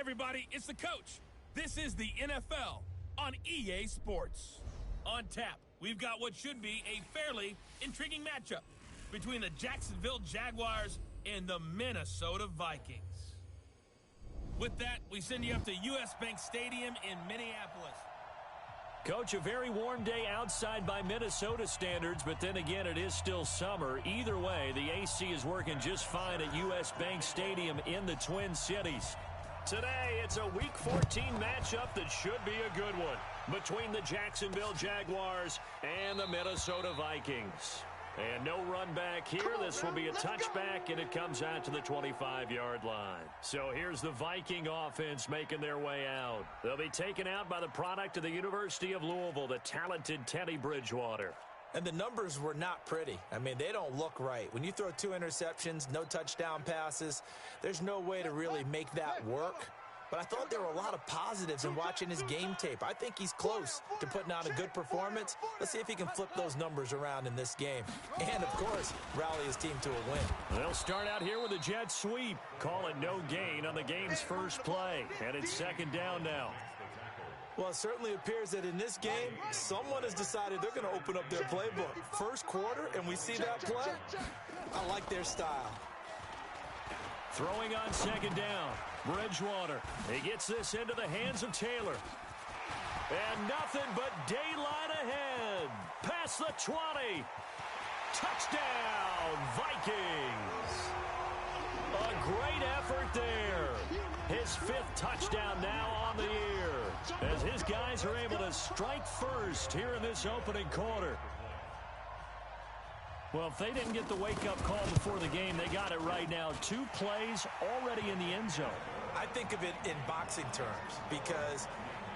everybody, it's the coach. This is the NFL on EA Sports. On tap, we've got what should be a fairly intriguing matchup between the Jacksonville Jaguars and the Minnesota Vikings. With that, we send you up to US Bank Stadium in Minneapolis. Coach, a very warm day outside by Minnesota standards, but then again, it is still summer. Either way, the AC is working just fine at US Bank Stadium in the Twin Cities. Today, it's a Week 14 matchup that should be a good one between the Jacksonville Jaguars and the Minnesota Vikings. And no run back here. This will be a touchback, and it comes out to the 25-yard line. So here's the Viking offense making their way out. They'll be taken out by the product of the University of Louisville, the talented Teddy Bridgewater. And the numbers were not pretty. I mean, they don't look right. When you throw 2 interceptions, no touchdown passes, there's no way to really make that work. But I thought there were a lot of positives in watching his game tape. I think he's close to putting on a good performance. Let's see if he can flip those numbers around in this game. And, of course, rally his team to a win. They'll start out here with a jet sweep. Call it no gain on the game's first play. And it's second down now. Well, it certainly appears that in this game, someone has decided they're going to open up their playbook. First quarter, and we see that play. I like their style. Throwing on second down, Bridgewater. He gets this into the hands of Taylor. And nothing but daylight ahead. Past the 20. Touchdown, Vikings. A great effort there. His 5th touchdown now on the year, as his guys are able to strike first here in this opening quarter. Well, if they didn't get the wake-up call before the game, they got it right now. 2 plays already in the end zone. I think of it in boxing terms, because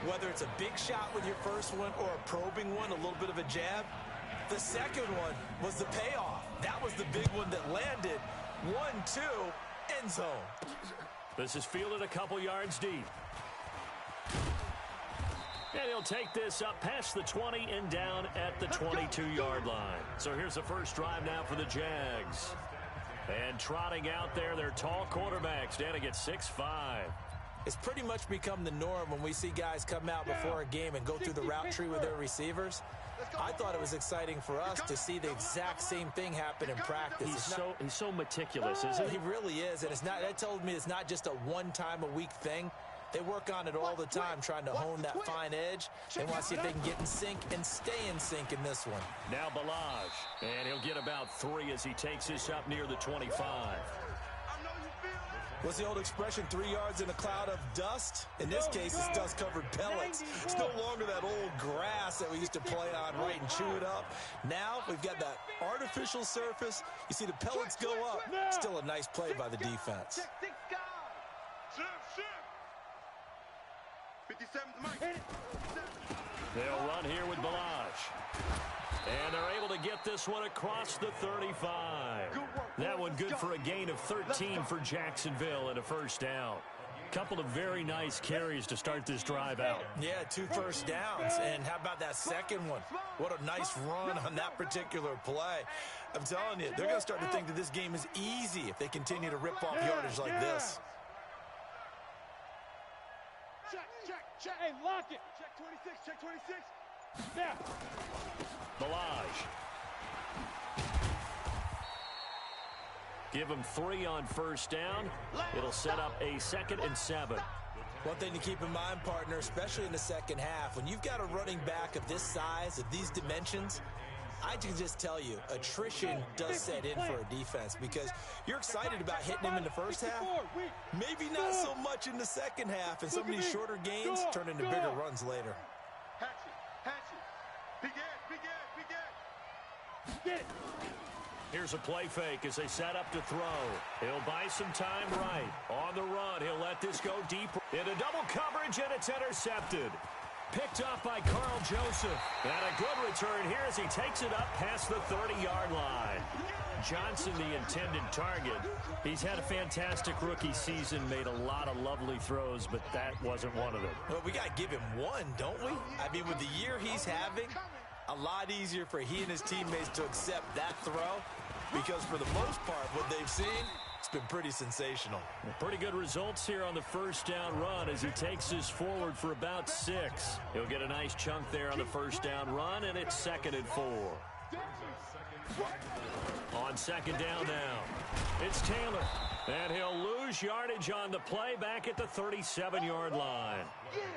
whether it's a big shot with your first one or a probing one, a little bit of a jab, the second one was the payoff. That was the big one that landed. 1-2, end zone. This is fielded a couple yards deep. And he'll take this up past the 20 and down at the 22-yard line. So here's the first drive now for the Jags. And trotting out there, their tall quarterback standing at 6'5". It's pretty much become the norm when we see guys come out before a game and go through the route tree with their receivers. I thought it was exciting for us to see the exact same thing happen in practice. He's so meticulous, isn't he? He really is, and that told me it's not just a one-time-a-week thing. They work on it all the time, trying to hone that fine edge. They want to see if they can get in sync and stay in sync in this one. Now Balaj, and he'll get about 3 as he takes this up near the 25. What's the old expression, 3 yards in a cloud of dust? In this case, it's dust-covered pellets. It's no longer that old grass that we used to play on, right, and chew it up. Now we've got that artificial surface. You see the pellets go up. Still a nice play by the defense. They'll run here with Balaj. And they're able to get this one across the 35. That one good for a gain of 13 for Jacksonville and a first down. Couple of very nice carries to start this drive out. Yeah, 2 first downs. And how about that second one? What a nice run on that particular play. I'm telling you, they're going to start to think that this game is easy if they continue to rip off yardage like this. Check, hey, lock it. Check 26. Now. Balaj. Give him 3 on first down. It'll set up a 2nd and 7. One thing to keep in mind, partner, especially in the second half, when you've got a running back of this size, of these dimensions, I can just tell you, attrition does set in for a defense because you're excited about hitting him in the first half. Maybe not so much in the second half, and some of these shorter gains turn into bigger runs later. Here's a play fake as they set up to throw. He'll buy some time right. On the run, he'll let this go deep into double coverage, and it's intercepted. Picked off by Carl Joseph. And a good return here as he takes it up past the 30-yard line. Johnson, the intended target. He's had a fantastic rookie season, made a lot of lovely throws, but that wasn't one of them. Well, we got to give him one, don't we? I mean, with the year he's having, a lot easier for he and his teammates to accept that throw because for the most part, what they've seen, it's been pretty sensational. Pretty good results here on the first down run as he takes this forward for about 6. He'll get a nice chunk there on the first down run, and it's 2nd and 4. On 2nd down now, it's Taylor. And he'll lose yardage on the play back at the 37-yard line.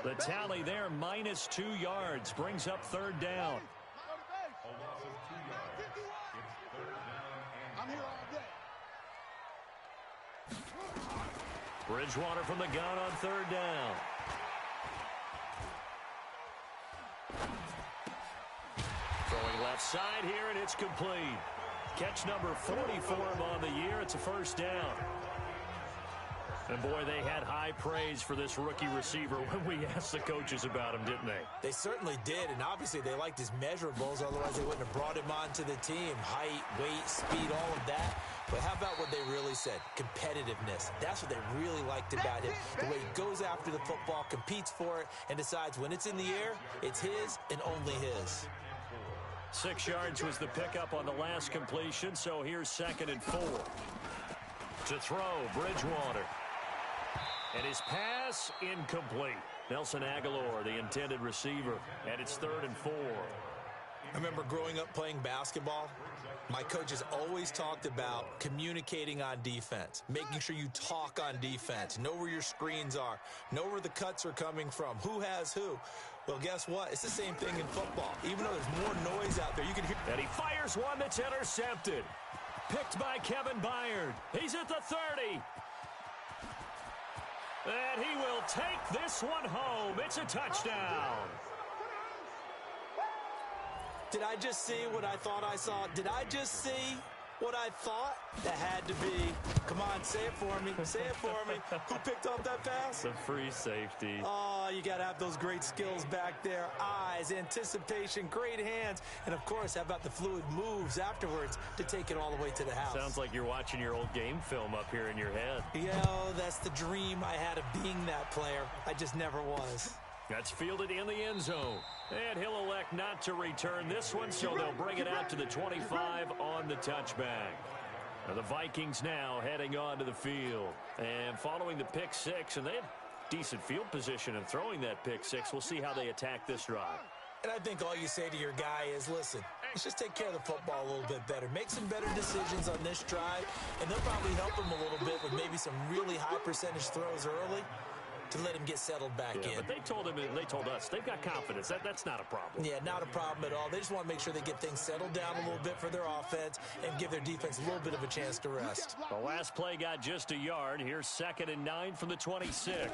The tally there, -2 yards, brings up 3rd down. Bridgewater from the gun on 3rd down. Throwing left side here, and it's complete. Catch number 40 for him on the year. It's a 1st down. And, boy, they had high praise for this rookie receiver when we asked the coaches about him, didn't they? They certainly did, and obviously they liked his measurables. Otherwise, they wouldn't have brought him onto the team. Height, weight, speed, all of that. But how about what they really said? Competitiveness. That's what they really liked about him. The way he goes after the football, competes for it, and decides when it's in the air, it's his and only his. 6 yards was the pickup on the last completion, so here's 2nd and 4. To throw, Bridgewater. And his pass incomplete. Nelson Aguilar, the intended receiver, and it's 3rd and 4. I remember growing up playing basketball. My coaches always talked about communicating on defense, making sure you talk on defense, know where your screens are, know where the cuts are coming from, who has who. Well, guess what? It's the same thing in football. Even though there's more noise out there, you can hear. And he fires one that's intercepted. Picked by Kevin Byard. He's at the 30. And he will take this one home. It's a touchdown. Did I just see what I thought I saw? Did I just see what I thought? That had to be. Come on, say it for me. Say it for me. Who picked up that pass? The free safety. Oh, you got to have those great skills back there. Eyes, anticipation, great hands. And, of course, how about the fluid moves afterwards to take it all the way to the house? Sounds like you're watching your old game film up here in your head. Yeah, that's the dream I had of being that player. I just never was. That's fielded in the end zone. And he'll elect not to return this one, so they'll bring it out to the 25 on the touchback. Now the Vikings now heading onto the field. And following the pick 6, and they have decent field position in throwing that pick 6. We'll see how they attack this drive. And I think all you say to your guy is, listen, let's just take care of the football a little bit better. Make some better decisions on this drive, and they'll probably help him a little bit with maybe some really high percentage throws early to let him get settled back in. But they told him, and they told us, they've got confidence. That's not a problem. Yeah, not a problem at all. They just want to make sure they get things settled down a little bit for their offense and give their defense a little bit of a chance to rest. The last play got just a yard. Here's 2nd and 9 from the 26.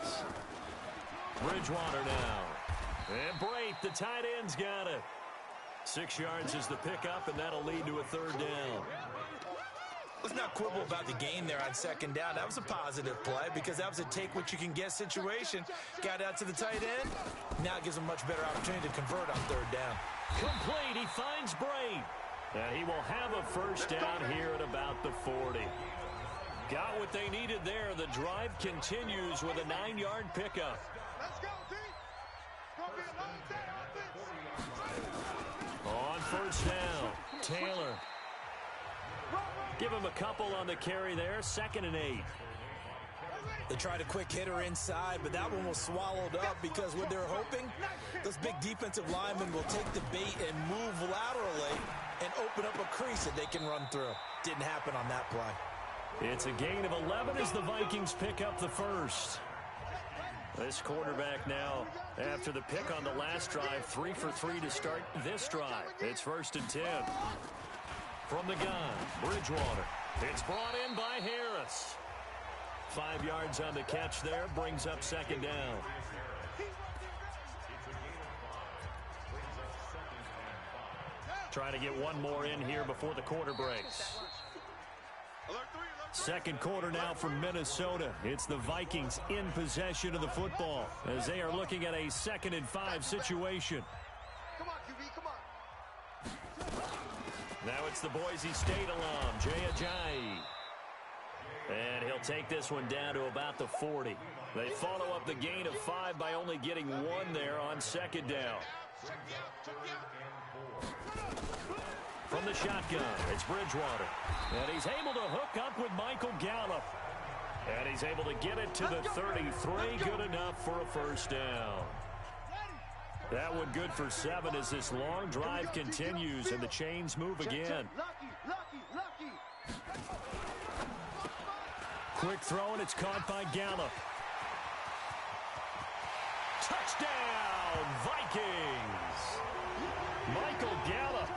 Bridgewater now. And Brate, the tight end's got it. 6 yards is the pickup, and that'll lead to a 3rd down. Let's not quibble about the gain there on 2nd down. That was a positive play because that was a take-what-you-can-get situation. Got out to the tight end. Now it gives him a much better opportunity to convert on 3rd down. Complete. He finds Brate. And he will have a 1st down here at about the 40. Got what they needed there. The drive continues with a 9-yard pickup. Let's go, team. It's going to be a long day on this. On 1st down, Taylor. Give him a couple on the carry there. 2nd and 8. They tried a quick hitter inside, but that one was swallowed up because what they're hoping, those big defensive linemen will take the bait and move laterally and open up a crease that they can run through. Didn't happen on that play. It's a gain of 11 as the Vikings pick up the 1st. This quarterback now, after the pick on the last drive, 3 for 3 to start this drive. It's 1st and 10. From the gun, Bridgewater. It's brought in by Harris. 5 yards on the catch there, brings up 2nd down. Trying to get one more in here before the quarter breaks. 2nd quarter now from Minnesota. It's the Vikings in possession of the football as they are looking at a 2nd and 5 situation. Come on, QB, come on. Now it's the Boise State alum, Jay Ajayi. And he'll take this one down to about the 40. They follow up the gain of 5 by only getting 1 there on 2nd down. from the shotgun. It's Bridgewater. And he's able to hook up with Michael Gallup. And he's able to get it to the 33. Good enough for a first down. That one good for 7 as this long drive continues and the chains move again. Quick throw, and it's caught by Gallup. Touchdown, Vikings! Michael Gallup,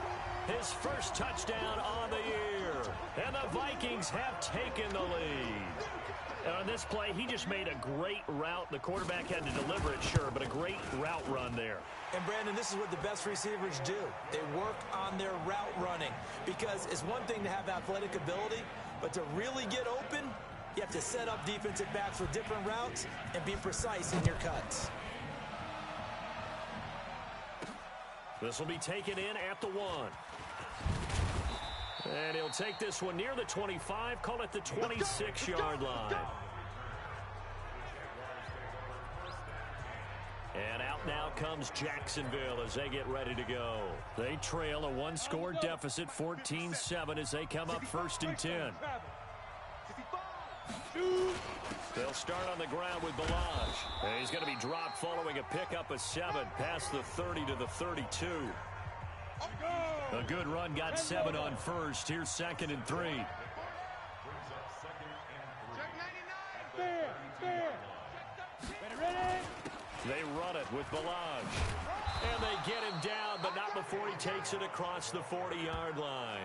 his first touchdown on the year. And the Vikings have taken the lead. On this play, he just made a great route. The quarterback had to deliver it, sure, but a great route run there. And, Brandon, this is what the best receivers do. They work on their route running because it's one thing to have athletic ability, but to really get open, you have to set up defensive backs with different routes and be precise in your cuts. This will be taken in at the 1. And he'll take this one near the 25, call it the 26-yard line. And out now comes Jacksonville as they get ready to go. They trail a one-score deficit, 14-7, as they come up 1st and 10. They'll start on the ground with Balaj. And he's going to be dropped following a pickup of 7 past the 30 to the 32. A good run got 7 on first. Here's 2nd and 3. They run it with Balaj. And they get him down, but not before he takes it across the 40-yard line.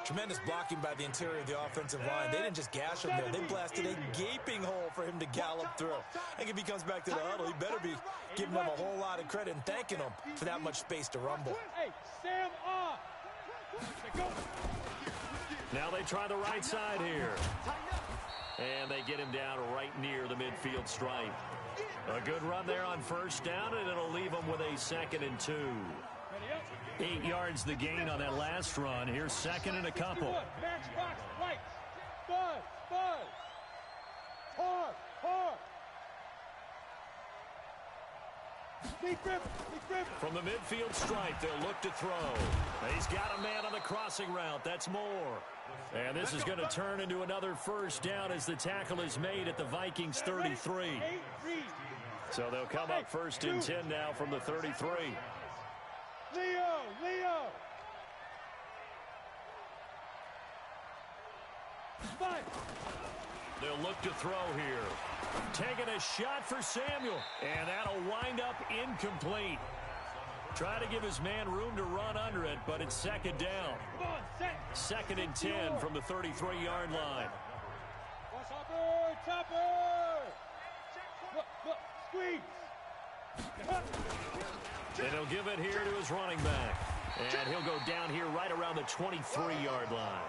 Tremendous blocking by the interior of the offensive line. They didn't just gash him there. They blasted a gaping hole for him to gallop through. I think if he comes back to the huddle, he better be giving them a whole lot of credit and thanking them for that much space to rumble. Hey, Sam off. Now they try the right side here. And they get him down right near the midfield stripe. A good run there on first down, and it'll leave them with a 2nd and 2. 8 yards the gain on that last run. Here's 2nd and a couple. Max box, right. Bud. Hard. From the midfield stripe, they'll look to throw. He's got a man on the crossing route. That's Moore. And this is going to turn into another first down as the tackle is made at the Vikings 33. So they'll come up 1st and 10 now from the 33. Leo. Five. They'll look to throw here. Taking a shot for Samuel. And that'll wind up incomplete. Try to give his man room to run under it, but it's 2nd down. 2nd and 10 from the 33-yard line. Topper. Look, squeeze. And he'll give it here to his running back. And he'll go down here right around the 23-yard line.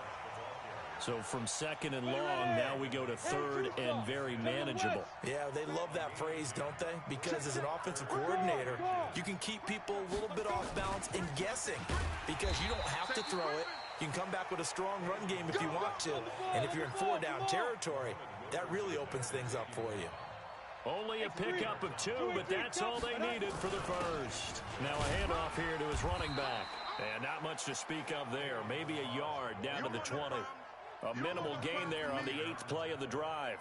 So from 2nd and long, now we go to 3rd and very manageable. Yeah, they love that phrase, don't they? Because as an offensive coordinator, you can keep people a little bit off balance and guessing because you don't have to throw it. You can come back with a strong run game if you want to. And if you're in 4-down territory, that really opens things up for you. Only a pickup of 2, but that's all they needed for the first. Now a handoff here to his running back. And not much to speak of there. Maybe a yard down to the 20. A minimal gain there on the 8th play of the drive.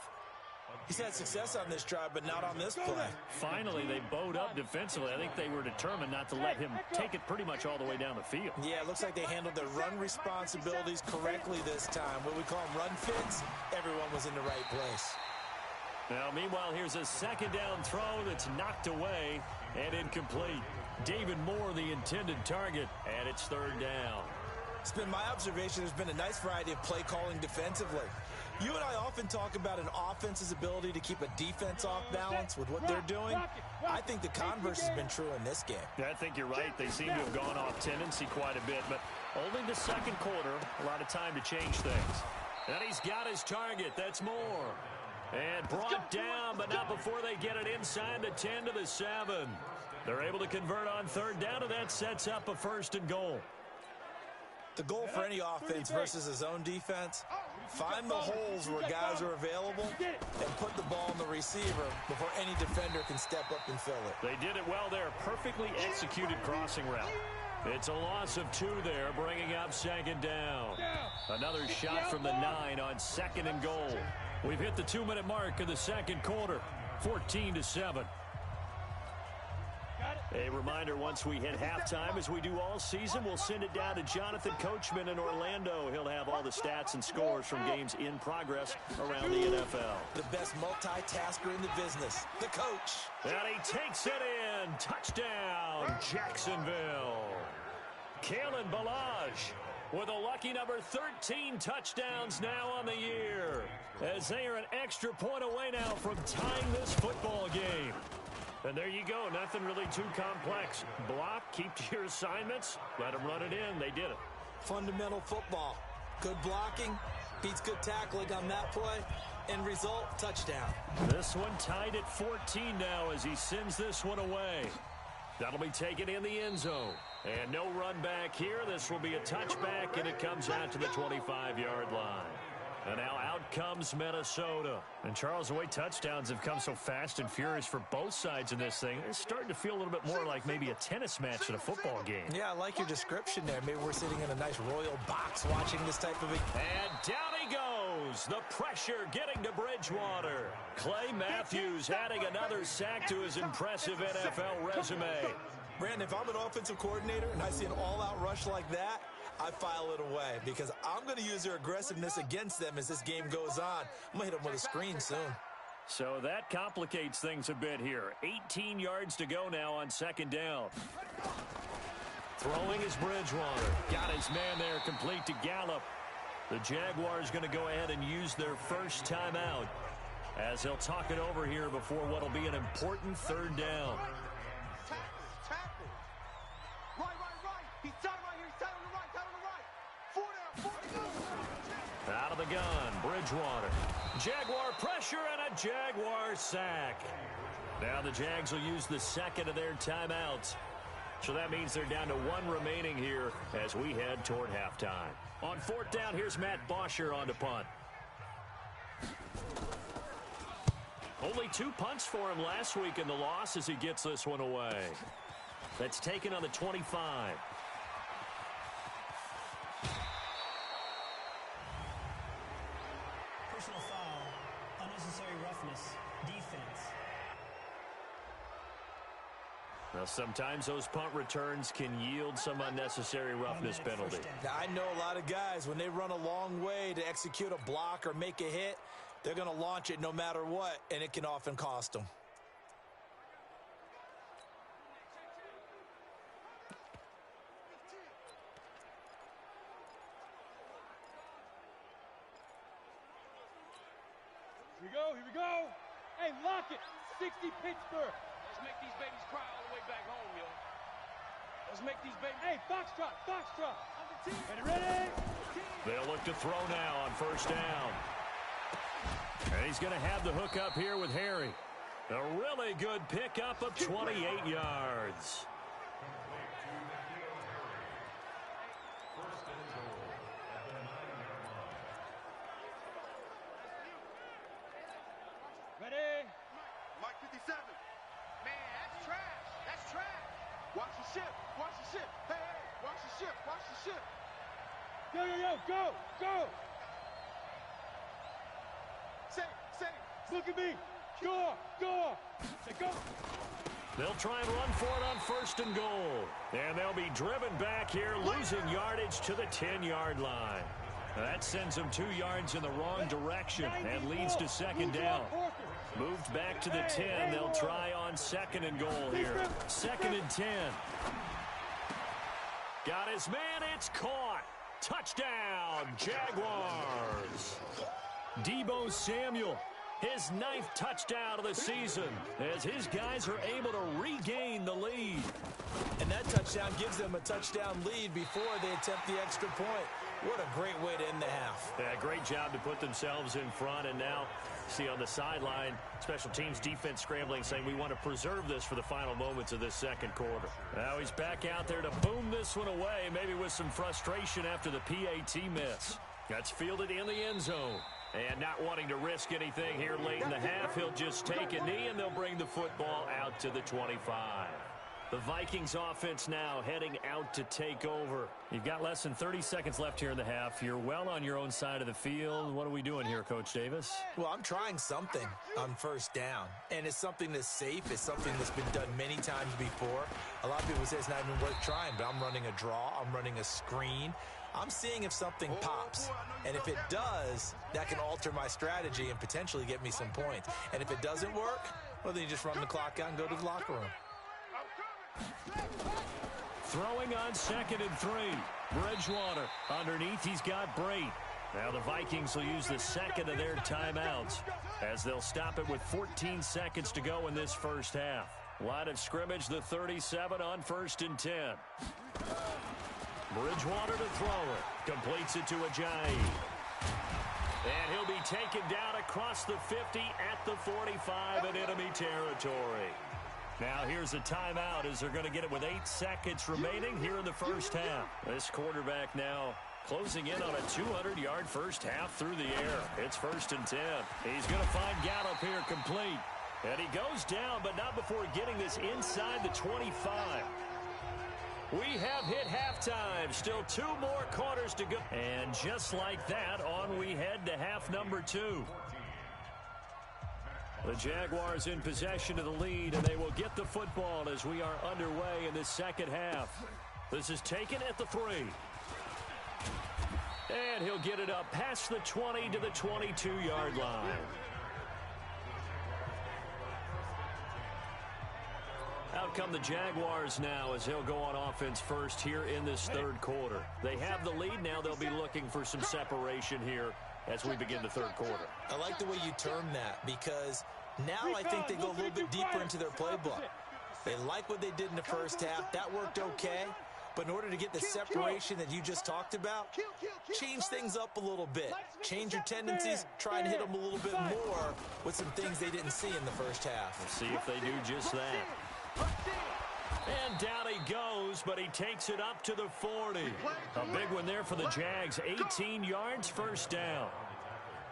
He's had success on this drive, but not on this play. Finally, they bowed up defensively. I think they were determined not to let him take it pretty much all the way down the field. Yeah, it looks like they handled their run responsibilities correctly this time. What we call them run fits, everyone was in the right place. Now, meanwhile, here's a 2nd down throw that's knocked away and incomplete. David Moore, the intended target, and it's 3rd down. It's been my observation there's been a nice variety of play calling defensively. You and I often talk about an offense's ability to keep a defense off balance with what they're doing. I think the converse has been true in this game. I think you're right. They seem to have gone off tendency quite a bit, but only the 2nd quarter, a lot of time to change things. And he's got his target. That's Moore. And brought down, but not before they get it inside the 10 to the 7. They're able to convert on 3rd down, and that sets up a 1st and goal. The goal for any offense versus a zone defense, find the holes where guys are available and put the ball on the receiver before any defender can step up and fill it. They did it well there. Perfectly executed crossing route. It's a loss of 2 there, bringing up second down. Another shot from the 9 on 2nd and goal. We've hit the 2-minute mark of the second quarter, 14-7. A reminder, once we hit halftime, as we do all season, we'll send it down to Jonathan Coachman in Orlando. He'll have all the stats and scores from games in progress around the NFL. The best multitasker in the business, the coach. And he takes it in. Touchdown, Jacksonville. Kalen Ballage with a lucky number 13 touchdowns now on the year, as they are an extra point away now from tying this football game. And there you go. Nothing really too complex. Block, keep to your assignments, let them run it in. They did it. Fundamental football. Good blocking beats good tackling on that play. End result, touchdown. This one tied at 14 now as he sends this one away. That'll be taken in the end zone. And no run back here. This will be a touchback, and it comes out to the 25-yard line. And now out comes Minnesota. And Charles, the way touchdowns have come so fast and furious for both sides in this thing, it's starting to feel a little bit more like maybe a tennis match than a football game. Yeah, I like your description there. Maybe we're sitting in a nice royal box watching this type of... And down he goes. The pressure getting to Bridgewater. Clay Matthews adding another sack to his impressive NFL resume. Brandon, if I'm an offensive coordinator and I see an all-out rush like that, I file it away because I'm going to use their aggressiveness against them as this game goes on. I'm going to hit them with a screen soon. So that complicates things a bit here. 18 yards to go now on second down. Throwing is Bridgewater. Got his man there, complete to Gallup. The Jaguars going to go ahead and use their first timeout as they'll talk it over here before what will be an important third down. Out of the gun, Bridgewater. Jaguar pressure and a Jaguar sack. Now the Jags will use the second of their timeouts. So that means they're down to 1 remaining here as we head toward halftime. On 4th down, here's Matt Bosher on to punt. Only 2 punts for him last week in the loss as he gets this one away. That's taken on the 25. Personal foul, unnecessary roughness, defense. Now, sometimes those punt returns can yield some unnecessary roughness penalty. I know a lot of guys, when they run a long way to execute a block or make a hit, they're going to launch it no matter what, and it can often cost them. Here we go. Hey, lock it. 60 Pittsburgh. Let's make these babies cry all the way back home, yo. Let's make these babies... Hey, foxtrot, foxtrot. Ready? They'll look to throw now on first down. And he's going to have the hook up here with Harry. A really good pickup of 28 yards. Ready? Mike 57. Man, that's trash. That's trash. Watch the ship. Watch the ship. Hey, hey, watch the ship. Watch the ship. Yo, yo, yo, go, go. Say. Look at me. Go. Say go. They'll try and run for it on first and goal. And they'll be driven back here, losing yardage to the 10-yard line. That sends them 2 yards in the wrong direction and leads to second down. Moved back to the 10. They'll try on second and goal here. 2nd and 10. Got his man. It's caught. Touchdown, Jaguars. Deebo Samuel, his 9th touchdown of the season as his guys are able to regain the lead. And that touchdown gives them a touchdown lead before they attempt the extra point. What a great way to end the half. Yeah, great job to put themselves in front. And now, see on the sideline, special teams defense scrambling, saying we want to preserve this for the final moments of this second quarter. Now he's back out there to boom this one away, maybe with some frustration after the PAT miss. That's fielded in the end zone. And not wanting to risk anything here late in the half, he'll just take a knee, and they'll bring the football out to the 25. The Vikings offense now heading out to take over. You've got less than 30 seconds left here in the half. You're well on your own side of the field. What are we doing here, Coach Davis? Well, I'm trying something on first down, and it's something that's safe. It's something that's been done many times before. A lot of people say it's not even worth trying, but I'm running a draw. I'm running a screen. I'm seeing if something pops, and if it does, that can alter my strategy and potentially get me some points. And if it doesn't work, well, then you just run the clock out and go to the locker room. Throwing on 2nd and 3. Bridgewater underneath. He's got Brate. Now the Vikings will use the second of their timeouts as they'll stop it with 14 seconds to go in this first half. Line of scrimmage, the 37 on 1st and 10. Bridgewater to throw it. Completes it to Ajayi. And he'll be taken down across the 50 at the 45 in enemy territory. Now here's a timeout as they're going to get it with 8 seconds remaining here in the first half. This quarterback now closing in on a 200-yard first half through the air. It's 1st and 10. He's going to find Gallup here complete. And he goes down, but not before getting this inside the 25. We have hit halftime. Still 2 more quarters to go. And just like that, on we head to half number 2. The Jaguars in possession of the lead, and they will get the football as we are underway in the second half. This is taken at the 3. And he'll get it up past the 20 to the 22-yard line. Out come the Jaguars now as they'll go on offense first here in this third quarter. They have the lead now. They'll be looking for some separation here as we begin the third quarter. I like the way you term that because now I think they go a little bit deeper into their playbook. They like what they did in the first half. That worked okay. But in order to get the separation that you just talked about, change things up a little bit. Change your tendencies. Try and hit them a little bit more with some things they didn't see in the first half. We'll see if they do just that. And down he goes, but he takes it up to the 40. A big one there for the Jags. 18 yards, first down.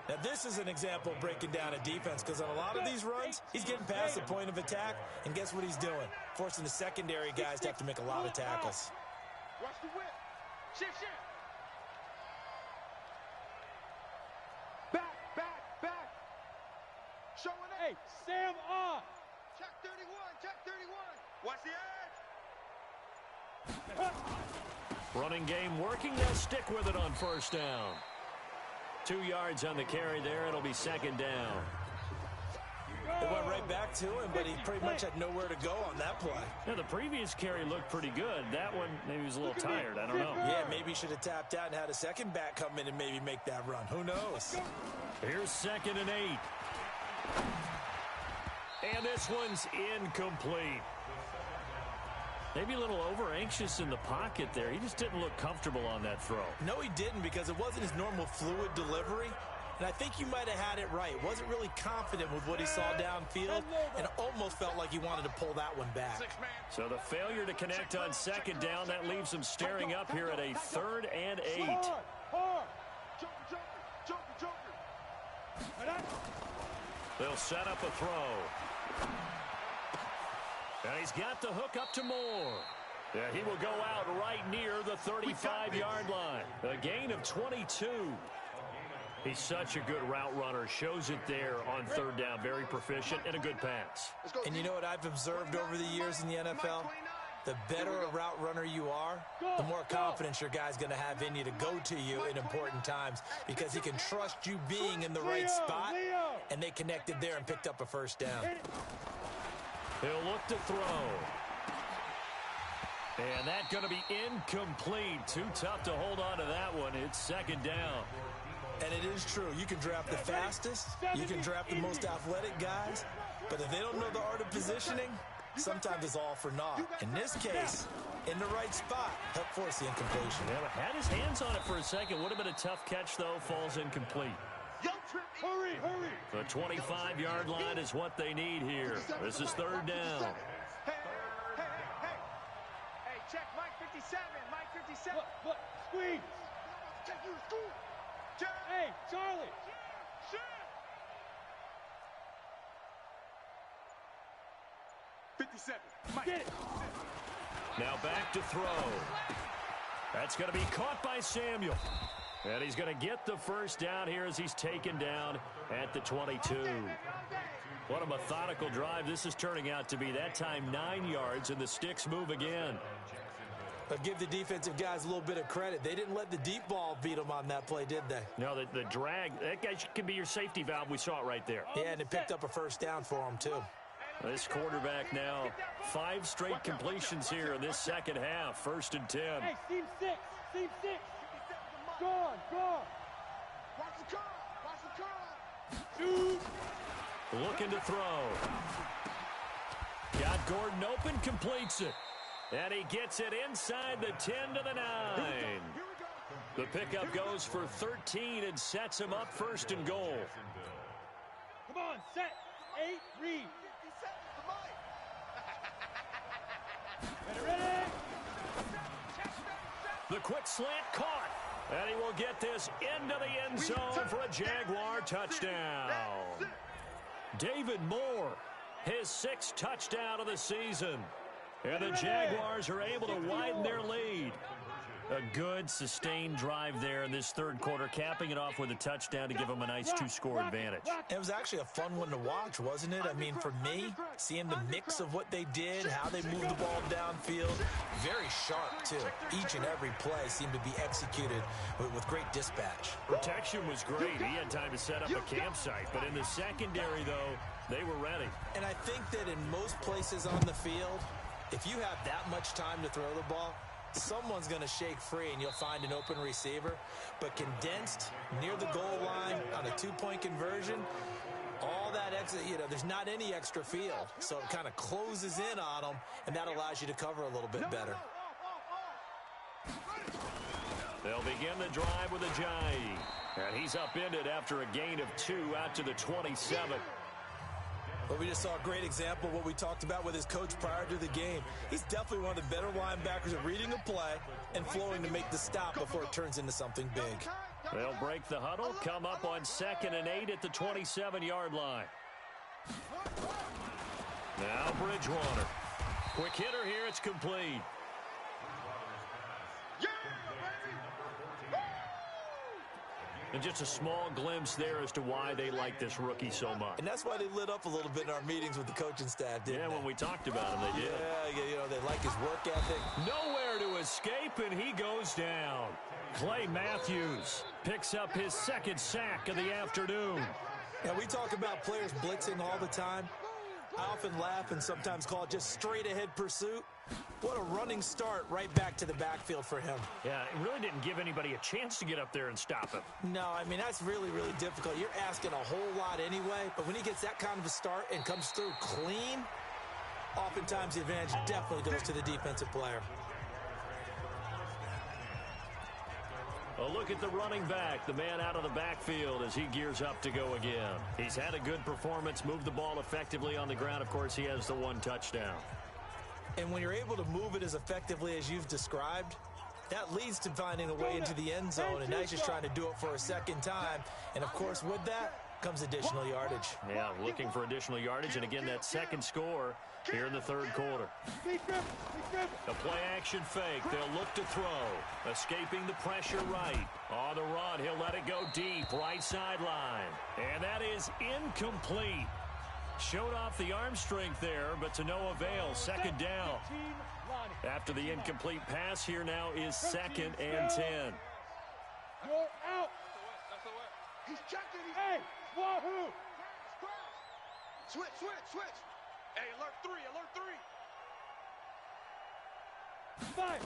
Now, this is an example of breaking down a defense because on a lot of these runs, he's getting past the point of attack, and guess what he's doing? Forcing the secondary guys to have to make a lot of tackles. Watch the whip. Shift. Back. Showing up. Hey, Sam on. Check 31. Watch the edge. Running game working. They'll stick with it on first down. 2 yards on the carry there. It'll be second down. It went right back to him, but he pretty much had nowhere to go on that play. Yeah, the previous carry looked pretty good. That one, maybe he was a little tired. I don't know. Yeah, maybe he should have tapped out and had a second back come in and maybe make that run. Who knows? Here's 2nd and 8. And this one's incomplete. Maybe a little over-anxious in the pocket there. He just didn't look comfortable on that throw. No, he didn't because it wasn't his normal fluid delivery. And I think you might have had it right. Wasn't really confident with what he saw downfield and almost felt like he wanted to pull that one back. So the failure to connect on second down, that leaves him staring up here at a 3rd and 8. Joker. They'll set up a throw. And he's got the hook up to Moore. Yeah, he will go out right near the 35-yard line. A gain of 22. He's such a good route runner. Shows it there on 3rd down. Very proficient and a good pass. And you know what I've observed over the years in the NFL? The better a route runner you are, the more confidence your guy's going to have in you to go to you in important times because he can trust you being in the right spot, and they connected there and picked up a first down. He'll look to throw. And that's going to be incomplete. Too tough to hold on to that one. It's second down. And it is true. You can draft the fastest. You can draft the most athletic guys. But if they don't know the art of positioning, sometimes it's all for naught. In this case, in the right spot, help force the incompletion. Yeah, had his hands on it for a second. Would have been a tough catch, though. Falls incomplete. Hurry. The 25-yard line is what they need here. This is 3rd down. Hey, check Mike 57. Look, squeeze. Take you to school. Hey, Charlie. 57. 57. Mike. Get it. Now back to throw. That's going to be caught by Samuel. And he's going to get the first down here as he's taken down at the 22. What a methodical drive this is turning out to be. That time 9 yards, and the sticks move again. But give the defensive guys a little bit of credit. They didn't let the deep ball beat them on that play, did they? No, the drag, that guy could be your safety valve. We saw it right there. Yeah, and it picked up a first down for them, too. This quarterback now, 5 straight completions here in this second half. 1st and 10. Hey, seam 6. Seam 6. Gone. Watch the curl. Shoot. Looking to throw. Got Gordon open, completes it. And he gets it inside the 10 to the 9. The pickup goes for 13 and sets him up 1st and goal. Come on, set. 8, read. Ready. The quick slant caught. And he will get this into the end zone for a Jaguar touchdown. David Moore, his 6th touchdown of the season. And the Jaguars are able to widen their lead. A good, sustained drive there in this third quarter, capping it off with a touchdown to give them a nice 2-score advantage. It was actually a fun one to watch, wasn't it? I mean, for me, seeing the mix of what they did, how they moved the ball downfield, very sharp, too. Each and every play seemed to be executed with great dispatch. Protection was great. He had time to set up a campsite. But in the secondary, though, they were ready. And I think that in most places on the field, if you have that much time to throw the ball, someone's going to shake free and you'll find an open receiver. But condensed near the goal line on a 2-point conversion, all that extra, there's not any extra field. So it kind of closes in on them, and that allows you to cover a little bit better. They'll begin the drive with a Ajayi. And he's upended after a gain of 2 out to the 27. Well, we just saw a great example of what we talked about with his coach prior to the game. He's definitely one of the better linebackers at reading a play and flowing to make the stop before it turns into something big. They'll break the huddle, come up on 2nd and 8 at the 27-yard line. Now Bridgewater. Quick hitter here, it's complete. And just a small glimpse there as to why they like this rookie so much. And that's why they lit up a little bit in our meetings with the coaching staff, didn't they? Yeah, when we talked about him, they did. Yeah, they like his work ethic. Nowhere to escape, and he goes down. Clay Matthews picks up his 2nd sack of the afternoon. Now, we talk about players blitzing all the time. I often laugh and sometimes call it just straight-ahead pursuit. What a running start right back to the backfield for him. Yeah, it really didn't give anybody a chance to get up there and stop him. No, I mean, that's really, really difficult. You're asking a whole lot anyway, but when he gets that kind of a start and comes through clean, oftentimes the advantage definitely goes to the defensive player. A look at the running back, the man out of the backfield as he gears up to go again. He's had a good performance, moved the ball effectively on the ground. Of course, he has the 1 touchdown. And when you're able to move it as effectively as you've described, that leads to finding a way into the end zone, and now he's just trying to do it for a 2nd time. And, of course, with that comes additional yardage. Yeah, looking for additional yardage, and again, that 2nd score here in the 3rd quarter. A play-action fake. They'll look to throw. Escaping the pressure right. On the run, he'll let it go deep, right sideline. And that is incomplete. Showed off the arm strength there, but to no avail. 2nd down. After the incomplete pass, here now is 2nd and 10. You're out. He's checking. Hey, wahoo. Switch. Hey, alert 3. 5.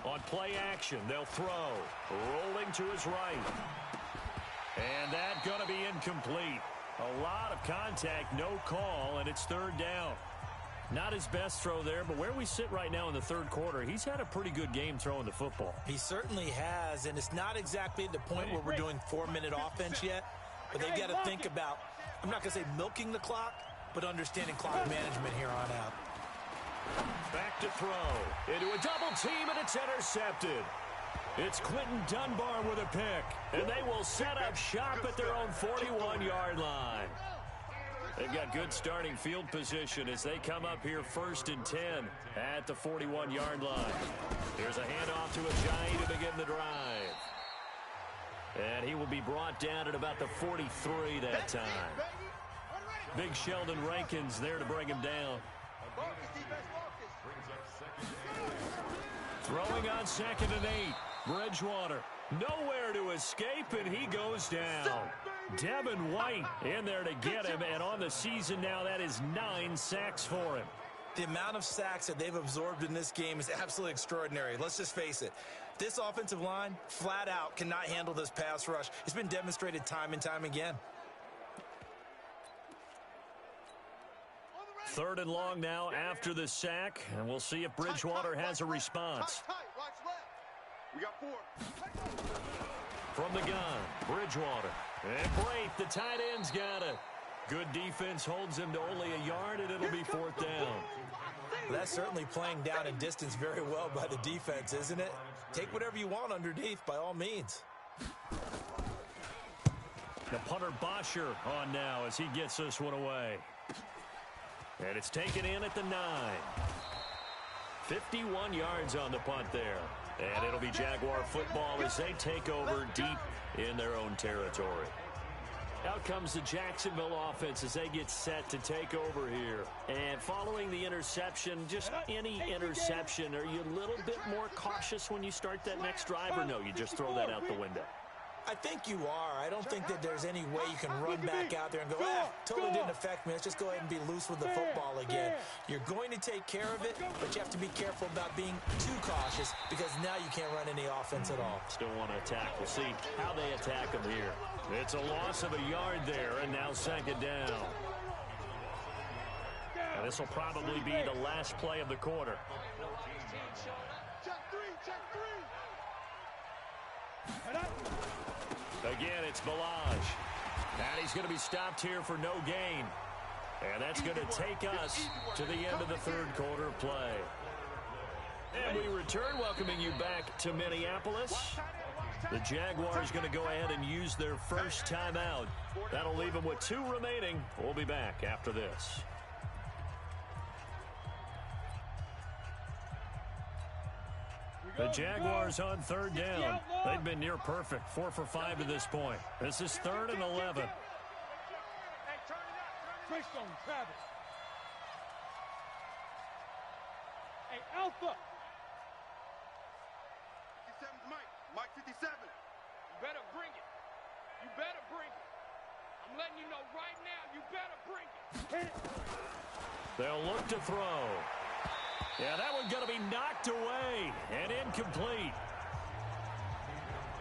On play action, they'll throw. Rolling to his right. And that's going to be incomplete. A lot of contact, no call, and it's 3rd down. Not his best throw there, but where we sit right now in the 3rd quarter, he's had a pretty good game throwing the football. He certainly has, and it's not exactly at the point where we're doing 4-minute offense yet, but they've got to think about, I'm not going to say milking the clock, but understanding clock management here on out. Back to throw. Into a double team, and it's intercepted. It's Quentin Dunbar with a pick, and they will set up shop at their own 41-yard line. They've got good starting field position as they come up here 1st and 10 at the 41-yard line. Here's a handoff to Ajayi to begin the drive. And he will be brought down at about the 43 that time. Big Sheldon Rankins there to bring him down. Throwing on 2nd and 8. Bridgewater nowhere to escape, and he goes down. Devin White in there to get him, and on the season now, that is 9 sacks for him. The amount of sacks that they've absorbed in this game is absolutely extraordinary. Let's just face it. This offensive line, flat out, cannot handle this pass rush. It's been demonstrated time and time again. 3rd and long now after the sack, and we'll see if Bridgewater has a response. We got 4. From the gun, Bridgewater. And Brate, the tight end's got it. Good defense holds him to only a yard, and it'll be 4th down. That's certainly playing down in distance very well by the defense, isn't it? Take whatever you want underneath, by all means. The punter Bosher on now as he gets this one away. And it's taken in at the 9. 51 yards on the punt there. And it'll be Jaguar football as they take over deep in their own territory. Out comes the Jacksonville offense as they get set to take over here. And following the interception, just any interception, are you a little bit more cautious when you start that next drive, or no, you just throw that out the window? I think you are. I don't think that there's any way you can run back out there and go, totally didn't affect me. Let's just go ahead and be loose with the football again. You're going to take care of it, but you have to be careful about being too cautious because now you can't run any offense at all. Still want to attack. We'll see how they attack them here. It's a loss of a yard there, and now 2nd down. And this will probably be the last play of the quarter. Check 3, check 3. Again, it's Balaj. And he's going to be stopped here for no gain. And that's going to take us to the end of the 3rd quarter play. And we return, welcoming you back to Minneapolis. The Jaguars going to go ahead and use their first timeout. That'll leave them with 2 remaining. We'll be back after this. The Jaguars on 3rd down. They've been near perfect, 4 for 5 to this point. This is 3rd and 11. Greystone, Travis. Hey, Alpha. 57's Mike. Mike 57. You better bring it. You better bring it. I'm letting you know right now, you better bring it. They'll look to throw. Yeah, that one's going to be knocked away and incomplete.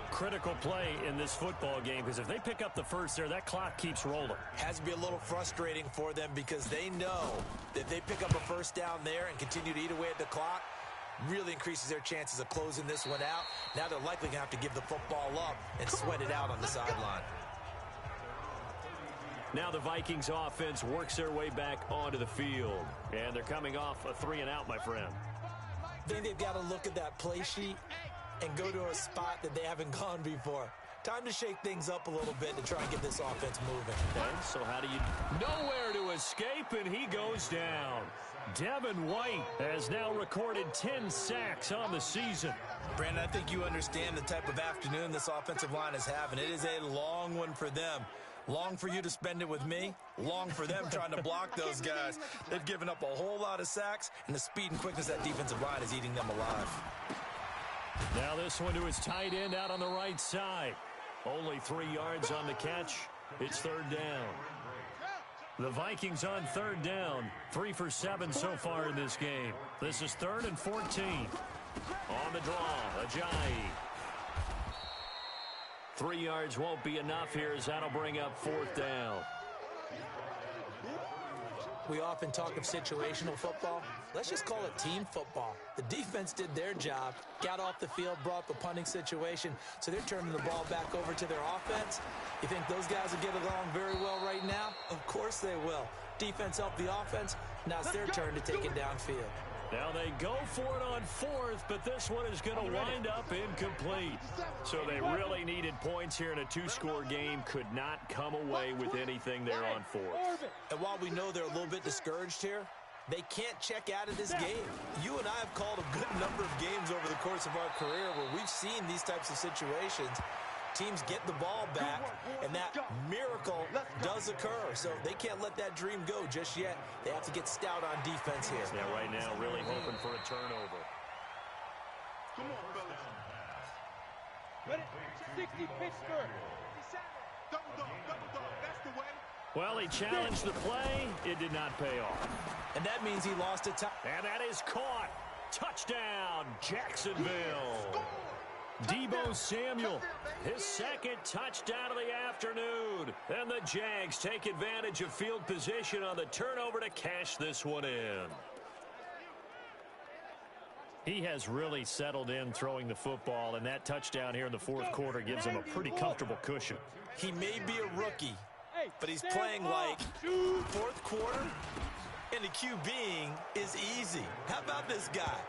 Critical play in this football game because if they pick up the first there, that clock keeps rolling. Has to be a little frustrating for them because they know that if they pick up a first down there and continue to eat away at the clock, really increases their chances of closing this one out. Now they're likely going to have to give the football up and sweat it out on the sideline. Now the Vikings offense works their way back onto the field. And they're coming off a 3-and-out, my friend. I think they've got to look at that play sheet and go to a spot that they haven't gone before. Time to shake things up a little bit to try and get this offense moving. Okay, so how do you... Nowhere to escape, and he goes down. Devin White has now recorded 10 sacks on the season. Brandon, I think you understand the type of afternoon this offensive line is having. It is a long one for them. Long for you to spend it with me. Long for them trying to block those guys. They've given up a whole lot of sacks, and the speed and quickness of that defensive line is eating them alive. Now this one to his tight end out on the right side. Only 3 yards on the catch. It's 3rd down. The Vikings on 3rd down. 3 for 7 so far in this game. This is 3rd and 14. On the draw, Ajayi. 3 yards won't be enough here as that'll bring up 4th down. We often talk of situational football. Let's just call it team football. The defense did their job, got off the field, brought the punting situation, so they're turning the ball back over to their offense. You think those guys will get along very well right now? Of course they will. Defense helped the offense. Now it's their turn to take it downfield. Now they go for it on fourth, but this one is going to wind up incomplete. So they really needed points here in a two-score game. Could not come away with anything there on fourth. And while we know they're a little bit discouraged here, they can't check out of this game. You and I have called a good number of games over the course of our career where we've seen these types of situations. Teams get the ball back, and that miracle does occur. So they can't let that dream go just yet. They have to get stout on defense here. Yeah, right now really hoping for a turnover. Come on, fellas. Ready? 60 Pittsburgh. Double dog, that's the way. Well, he challenged the play. It did not pay off. And that means he lost a time. And that is caught. Touchdown, Jacksonville. Deebo Samuel, his second touchdown of the afternoon. And the Jags take advantage of field position on the turnover to cash this one in. He has really settled in throwing the football, and that touchdown here in the fourth quarter gives him a pretty comfortable cushion. He may be a rookie, but he's playing like fourth quarter, and the QBing is easy. How about this guy?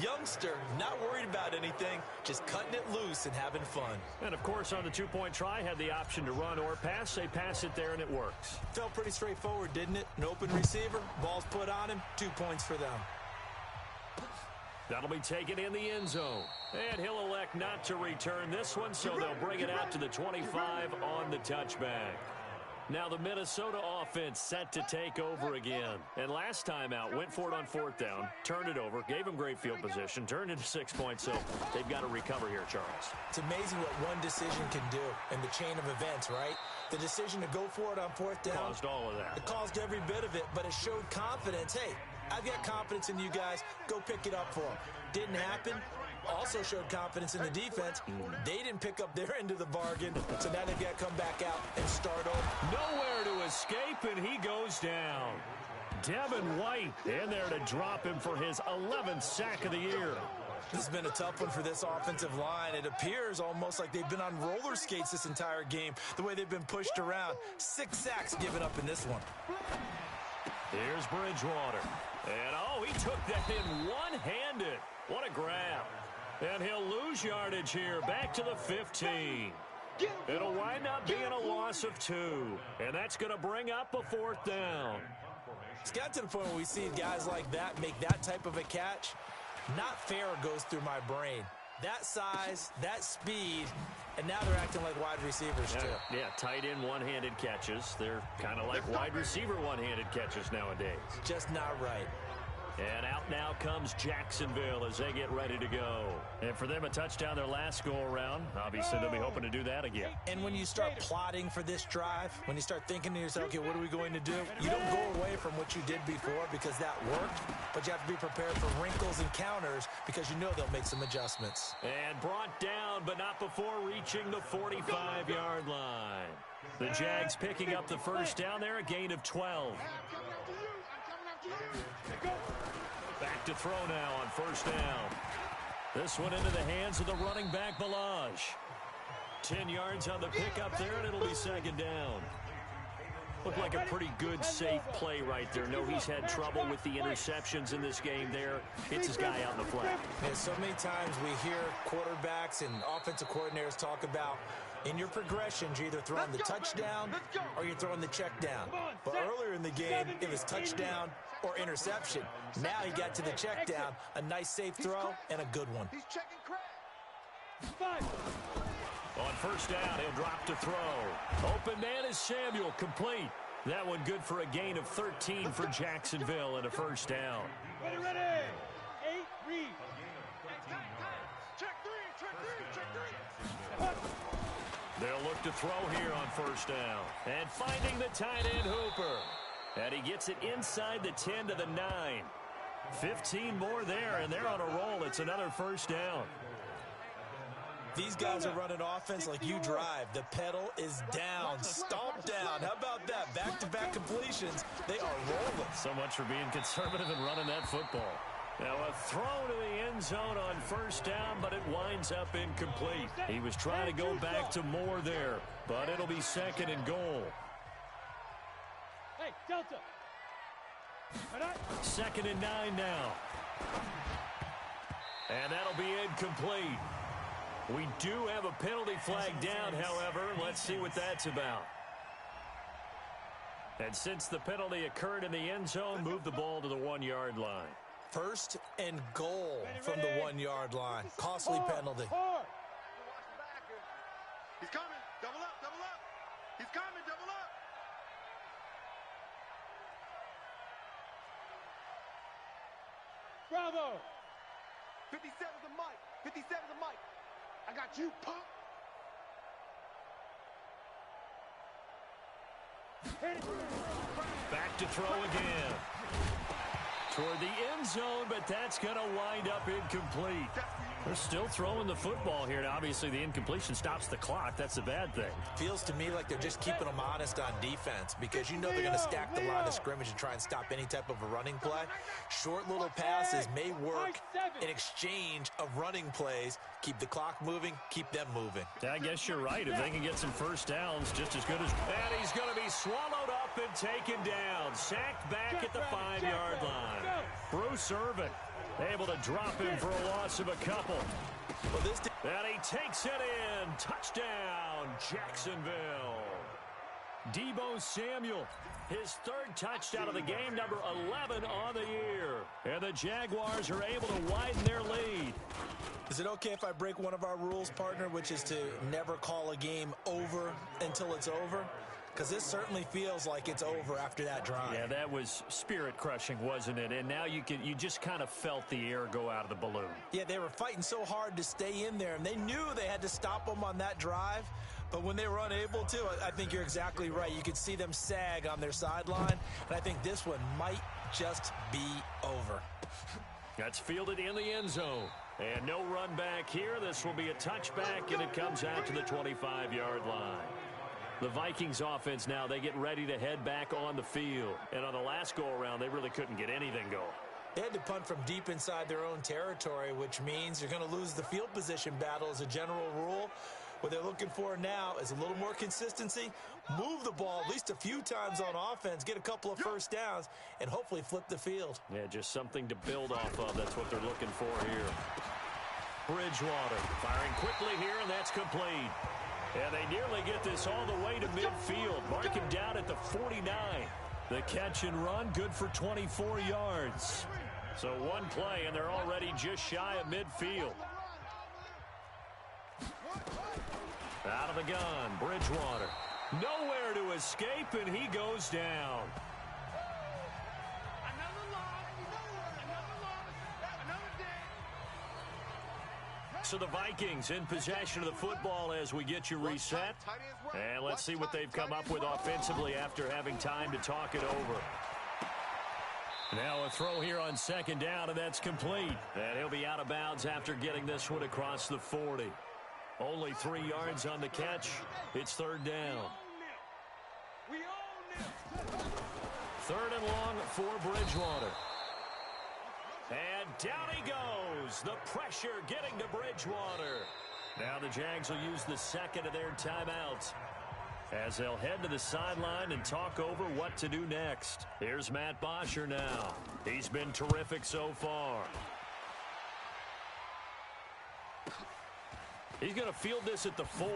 Youngster, not worried about anything, just cutting it loose and having fun. And, of course, on the two-point try, had the option to run or pass. They pass it there, and it works. Felt pretty straightforward, didn't it? An open receiver, ball's put on him, 2 points for them. That'll be taken in the end zone. And he'll elect not to return this one, so they'll bring it out to the 25 on the touchback. Now the Minnesota offense set to take over again. And last time out, went for it on fourth down, turned it over, gave him great field position, turned into 6 points, so they've got to recover here, Charles. It's amazing what one decision can do in the chain of events, right? The decision to go for it on fourth down. Caused all of that. It caused every bit of it, but it showed confidence. Hey, I've got confidence in you guys. Go pick it up for them. Didn't happen. Also showed confidence in the defense. They didn't pick up their end of the bargain, so now they've got to come back out and start over. Nowhere to escape, and he goes down. Devin White in there to drop him for his 11th sack of the year. This has been a tough one for this offensive line. It appears almost like they've been on roller skates this entire game, the way they've been pushed around. 6 sacks given up in this one. Here's Bridgewater. And, oh, he took that in one-handed. What a grab. And he'll lose yardage here, back to the 15. It'll wind up being a loss of 2. And that's going to bring up a fourth down. It's got to the point where we see guys like that make that type of a catch. Not fair goes through my brain. That size, that speed, and now they're acting like wide receivers too. Yeah, tight end one-handed catches. They're kind of like wide receiver one-handed catches nowadays. Just not right. And out now comes Jacksonville as they get ready to go. And for them, a touchdown their last go-around. Obviously, they'll be hoping to do that again. And when you start plotting for this drive, when you start thinking to yourself, okay, what are we going to do? You don't go away from what you did before because that worked, but you have to be prepared for wrinkles and counters because you know they'll make some adjustments. And brought down, but not before reaching the 45-yard line. The Jags picking up the first down there, a gain of 12. Back to throw now on first down. This one into the hands of the running back, Balaj. 10 yards on the pickup there, and it'll be second down. Looked like a pretty good, safe play right there. No, he's had trouble with the interceptions in this game there. Hits his guy out in the flat. And so many times we hear quarterbacks and offensive coordinators talk about in your progressions, you're either throwing the touchdown or you're throwing the check down. But earlier in the game, it was touchdown or interception. Now he got to the check down, a nice safe throw, and a good one. He's checking crap. On first down, he'll drop to throw. Open man is Samuel, complete. That one good for a gain of 13 for Jacksonville and a first down. Ready, ready. 8, read. Check three. They'll look to throw here on first down. And finding the tight end Hooper. And he gets it inside the 10 to the 9. 15 more there, and they're on a roll. It's another first down. These guys are running offense like you drive. The pedal is down, stomped down. How about that? Back-to-back completions. They are rolling. So much for being conservative and running that football. Now a throw to the end zone on first down, but it winds up incomplete. He was trying to go back to more there, but it'll be second and goal. Hey, Delta. Second and 9 now. And that'll be incomplete. We do have a penalty flag down, however. Let's see what that's about. And since the penalty occurred in the end zone, move the ball to the 1-yard line. First and goal from the 1-yard line. Costly penalty. He's coming. Double up, double up. He's coming, double up. Bravo. 57's the mic. 57's the mic. I got you, punk. Back to throw again. Toward the end zone, but that's going to wind up incomplete. They're still throwing the football here. And obviously, the incompletion stops the clock. That's a bad thing. Feels to me like they're just keeping them honest on defense because you know they're going to stack the line of scrimmage and try and stop any type of a running play. Short little passes may work in exchange of running plays. Keep the clock moving, keep them moving. I guess you're right. If they can get some first downs, just as good as... And he's going to be swallowed up and taken down. Sacked back at the 5-yard line. Bruce Irvin able to drop him for a loss of a couple. And he takes it in. Touchdown, Jacksonville. Deebo Samuel, his third touchdown of the game, number 11 on the year. And the Jaguars are able to widen their lead. Is it okay if I break one of our rules, partner, which is to never call a game over until it's over? Because this certainly feels like it's over after that drive. Yeah, that was spirit-crushing, wasn't it? And now you just kind of felt the air go out of the balloon. Yeah, they were fighting so hard to stay in there, and they knew they had to stop them on that drive. But when they were unable to, I think you're exactly right. You could see them sag on their sideline, and I think this one might just be over. That's fielded in the end zone. And no run back here. This will be a touchback, and it comes out to the 25-yard line. The Vikings offense now, they get ready to head back on the field. And on the last go-around, they really couldn't get anything going. They had to punt from deep inside their own territory, which means you're going to lose the field position battle as a general rule. What they're looking for now is a little more consistency, move the ball at least a few times on offense, get a couple of first downs, and hopefully flip the field. Yeah, just something to build off of. That's what they're looking for here. Bridgewater firing quickly here, and that's complete. And they nearly get this all the way to midfield. Mark him down at the 49. The catch and run, good for 24 yards. So one play, and they're already just shy of midfield. Out of the gun, Bridgewater. Nowhere to escape, and he goes down. So the Vikings in possession of the football as we get you reset. And let's see what they've come up with offensively after having time to talk it over. Now a throw here on second down, and that's complete. And he'll be out of bounds after getting this one across the 40. Only 3 yards on the catch. It's third down. Third and long for Bridgewater. And down he goes. The pressure getting to Bridgewater. Now the Jags will use the second of their timeouts as they'll head to the sideline and talk over what to do next. Here's Matt Bosher now. He's been terrific so far. He's going to field this at the 4.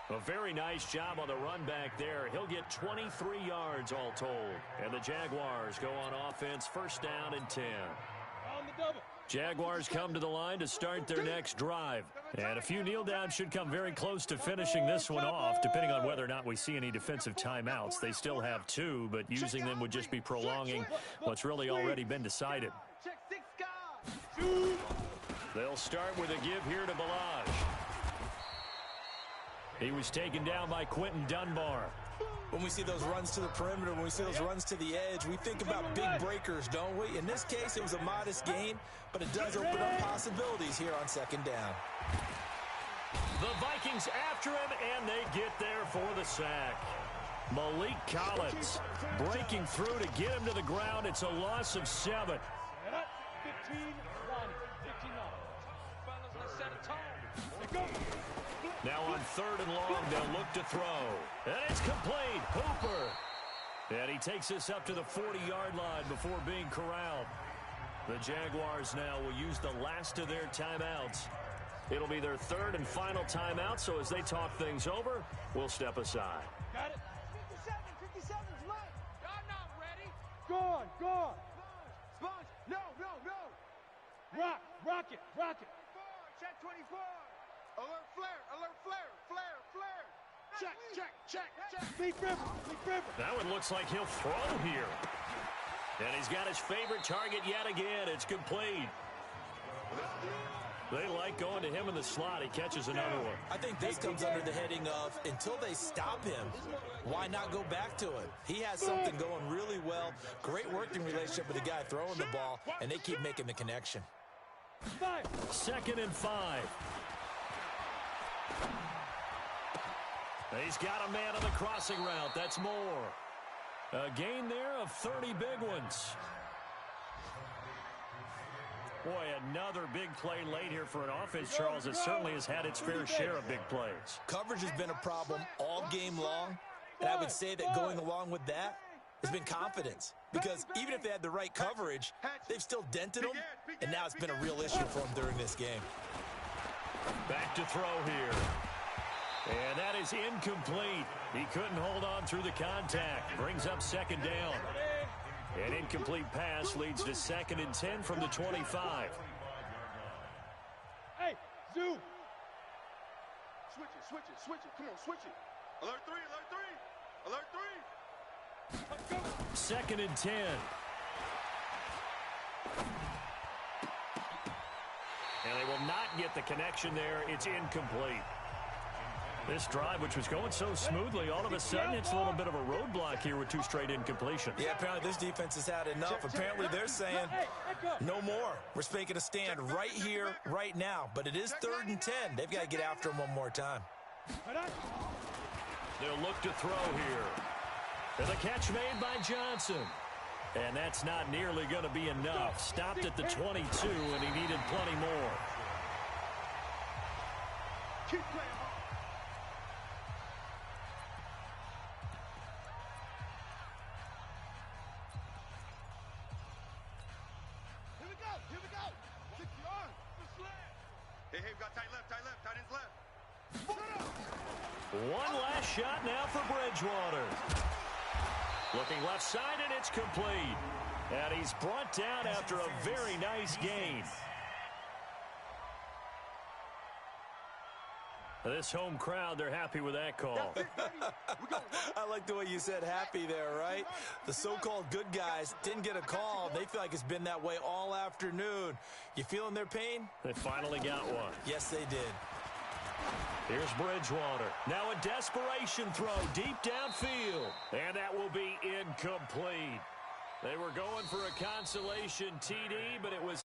A very nice job on the run back there. He'll get 23 yards all told. And the Jaguars go on offense, first down and 10. On the double. Jaguars come to the line to start their next drive. And a few kneel downs should come very close to finishing this one off, depending on whether or not we see any defensive timeouts. They still have 2, but using them would just be prolonging what's really already been decided. They'll start with a give here to Balaj. He was taken down by Quentin Dunbar. When we see those runs to the perimeter, when we see those runs to the edge, we think about big breakers, don't we? In this case, it was a modest gain, but it does open up possibilities here on second down. The Vikings after him, and they get there for the sack. Malik Collins breaking through to get him to the ground. It's a loss of 7. 15-1. Now on third and long, they'll look to throw. And it's complete. Hooper And he takes us up to the 40-yard line before being corralled. The Jaguars now will use the last of their timeouts. It'll be their third and final timeout, so as they talk things over, we'll step aside. Got it. 57's mine. Y'all not ready. Gone, gone. Sponge. No. Rock it. Check 24. Alert flare. Check. Deep river. That one looks like he'll throw here. And he's got his favorite target yet again. It's complete. They like going to him in the slot. He catches another one. I think this comes under the heading of until they stop him, why not go back to it? He has something going really well. Great working relationship with the guy throwing the ball, and they keep making the connection. 2nd and 5. He's got a man on the crossing route. That's more. A gain there of 30 big ones. Boy, another big play late here for an offense, Charles, that certainly has had its fair share of big plays. Coverage has been a problem all game long, and I would say that going along with that has been confidence. Because even if they had the right coverage, they've still dented them, and now it's been a real issue for them during this game. Back to throw here. And that is incomplete. He couldn't hold on through the contact. Brings up 2nd down. An incomplete pass leads to 2nd and 10 from the 25. Hey, zoom. Switch it. Come on, switch it. Alert 3. 2nd and 10. And they will not get the connection there. It's incomplete. This drive, which was going so smoothly, all of a sudden it's a little bit of a roadblock here with 2 straight incompletions. Yeah, apparently this defense has had enough. Apparently they're saying no more. We're making a stand right here, right now. But it is 3rd and 10. They've got to get after him one more time. They'll look to throw here. And the catch made by Johnson. And that's not nearly going to be enough. Stopped at the 22, and he needed plenty more. Keep playing. Here we go. 6 yards. Hey, we got tight ends left. One last shot now for Bridgewater. Looking left side, and it's complete. And he's brought down after a very nice gain. This home crowd, they're happy with that call. I like the way you said happy there, right? The so-called good guys didn't get a call. They feel like it's been that way all afternoon. You feeling their pain? They finally got one. Yes, they did. Here's Bridgewater. Now a desperation throw deep downfield. And that will be incomplete. They were going for a consolation TD, but it was